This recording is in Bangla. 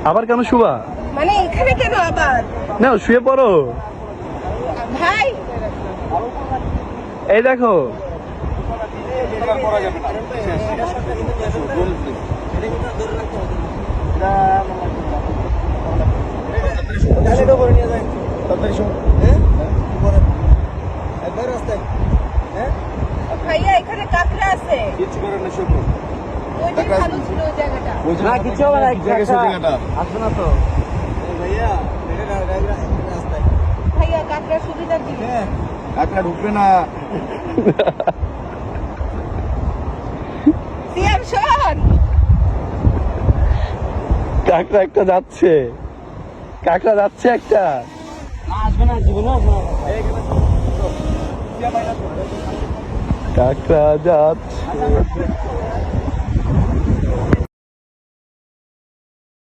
আবার কেন শুবা? মানে এখানে কেন আবার? না শুয়ে পড়ো ভাই এই দেখো ভাইয়া এখানে কাকড়া আছে। কিছু করার না শুধু ওইটা ভালো ছিল ওই জায়গাটা। না কিছু হবে না জায়গাটা আসবে না তো ভাইয়া এটা রাস্তায় ভাইয়া কাকড়া সুবিধা কি? কাকড়া ঢুকবে না সিয়াম শোন, কাকড়া একটা যাচ্ছে, কাকড়া যাচ্ছে একটা। আসবে না জীবনে কাকড়া যাচ্ছে